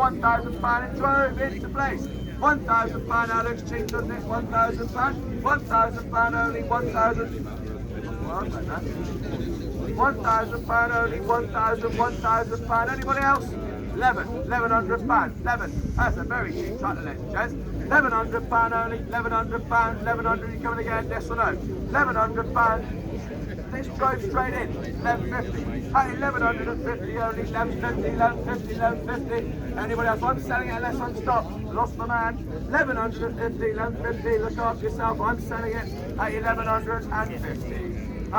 £1,000 into place. £1,000 now looks cheap, doesn't it? £1,000. £1,000 only, 1,000. £1,000 only, 1,000, £1,000. Anybody else? £1,100. 11. That's a very cheap title, ladies and gents. £1,100 only, £1,100. 1100. You coming again? Yes or no? £1,100. This drove straight in. 1150. Hey, 1150 only. 1150. 1150. 1150. Anybody else? I'm selling it unless I'm stopped. Lost my man. 1150. 1150. Look after yourself. I'm selling it at 1150.